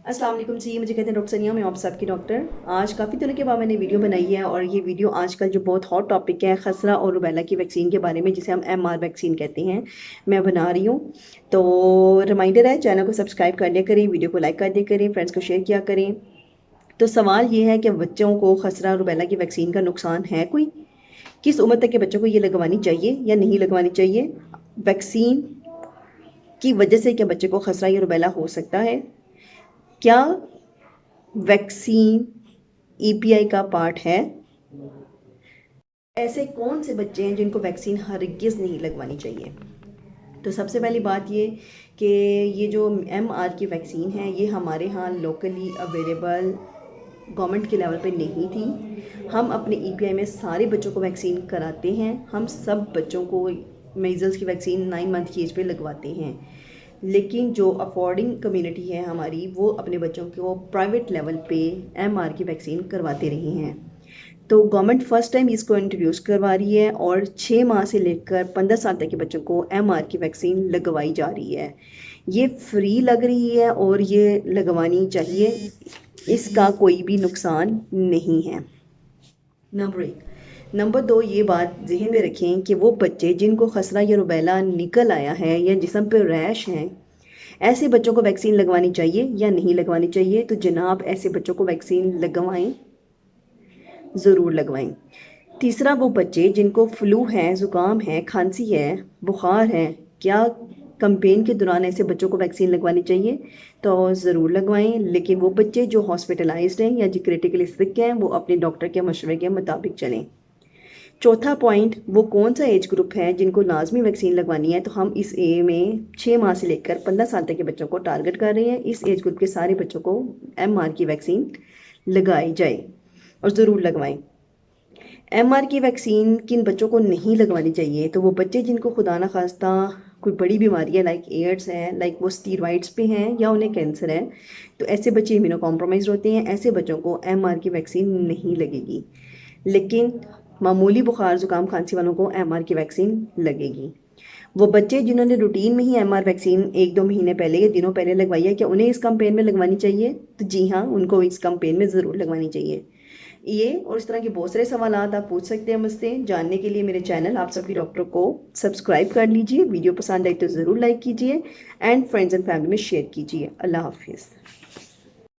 अस्सलाम वालेकुम जी, मुझे कहते हैं डॉक्टर सनिया, मैं आप सबकी डॉक्टर। आज काफ़ी दिनों के बाद मैंने वीडियो बनाई है और ये वीडियो आजकल जो बहुत हॉट टॉपिक है खसरा और रुबेला की वैक्सीन के बारे में, जिसे हम एमआर वैक्सीन कहते हैं, मैं बना रही हूँ। तो रिमाइंडर है, चैनल को सब्सक्राइब कर लिया करें, वीडियो को लाइक कर दिया करें, फ्रेंड्स को शेयर किया करें। तो सवाल ये है कि बच्चों को खसरा और रुबेला की वैक्सीन का नुकसान है कोई? किस उम्र तक के बच्चों को ये लगवानी चाहिए या नहीं लगवानी चाहिए? वैक्सीन की वजह से क्या बच्चे को खसरा या रुबेला हो सकता है? क्या वैक्सीन ईपीआई का पार्ट है? ऐसे कौन से बच्चे हैं जिनको वैक्सीन हरगिज़ नहीं लगवानी चाहिए? तो सबसे पहली बात ये कि ये जो एमआर की वैक्सीन है, ये हमारे यहाँ लोकली अवेलेबल गवर्नमेंट के लेवल पे नहीं थी। हम अपने ईपीआई में सारे बच्चों को वैक्सीन कराते हैं। हम सब बच्चों को मीज़ल्स की वैक्सीन 9 मंथ की एज पे लगवाते हैं। लेकिन जो अफोर्डिंग कम्युनिटी है हमारी, वो अपने बच्चों को प्राइवेट लेवल पे एमआर की वैक्सीन करवाते रही हैं। तो गवर्नमेंट फर्स्ट टाइम इसको इंट्रोड्यूस करवा रही है और 6 माह से लेकर 15 साल तक के बच्चों को एमआर की वैक्सीन लगवाई जा रही है। ये फ्री लग रही है और ये लगवानी चाहिए, इसका कोई भी नुकसान नहीं है। नंबर 1। नंबर 2, ये बात जहन में रखें कि वो बच्चे जिनको खसरा या रुबेला निकल आया है या जिस्म पे रैश हैं, ऐसे बच्चों को वैक्सीन लगवानी चाहिए या नहीं लगवानी चाहिए? तो जनाब, ऐसे बच्चों को वैक्सीन लगवाएं, ज़रूर लगवाएं। तीसरा, वो बच्चे जिनको फ्लू है, ज़ुकाम है, खांसी है, बुखार है, क्या कैंपेन के दौरान ऐसे बच्चों को वैक्सीन लगवानी चाहिए? तो ज़रूर लगवाएं। लेकिन वो बच्चे जो हॉस्पिटलाइज्ड हैं या जो क्रिटिकली सिक हैं, वो अपने डॉक्टर के मशवरे के मुताबिक चलें। चौथा पॉइंट, वो कौन सा एज ग्रुप है जिनको लाजमी वैक्सीन लगवानी है? तो हम इस ए में 6 माह से लेकर 15 साल तक के बच्चों को टारगेट कर रहे हैं। इस एज ग्रुप के सारे बच्चों को एमआर की वैक्सीन लगाई जाए और ज़रूर लगवाएं। एमआर की वैक्सीन किन बच्चों को नहीं लगवानी चाहिए? तो वो बच्चे जिनको खुदा न खास्ता कोई बड़ी बीमारी है, लाइक एड्स है, लाइक वो स्टीरॉइड्स पे हैं या उन्हें कैंसर है, तो ऐसे बच्चे इम्यूनो कॉम्प्रोमाइज़ होते हैं। ऐसे बच्चों को एमआर की वैक्सीन नहीं लगेगी। लेकिन मामूली बुखार, ज़ुकाम, खांसी वालों को एमआर की वैक्सीन लगेगी। वो बच्चे जिन्होंने रूटीन में ही एमआर वैक्सीन 1-2 महीने पहले या दिनों पहले लगवाई है, क्या उन्हें इस कैंपेन में लगवानी चाहिए? तो जी हाँ, उनको इस कैंपेन में ज़रूर लगवानी चाहिए। ये और इस तरह के बहुत सारे सवाल आप पूछ सकते हैं मुझसे। जानने के लिए मेरे चैनल आप सभी डॉक्टर को सब्सक्राइब कर लीजिए। वीडियो पसंद आई तो ज़रूर लाइक कीजिए एंड फ्रेंड्स एंड फैमिली में शेयर कीजिए। अल्लाह हाफिज़।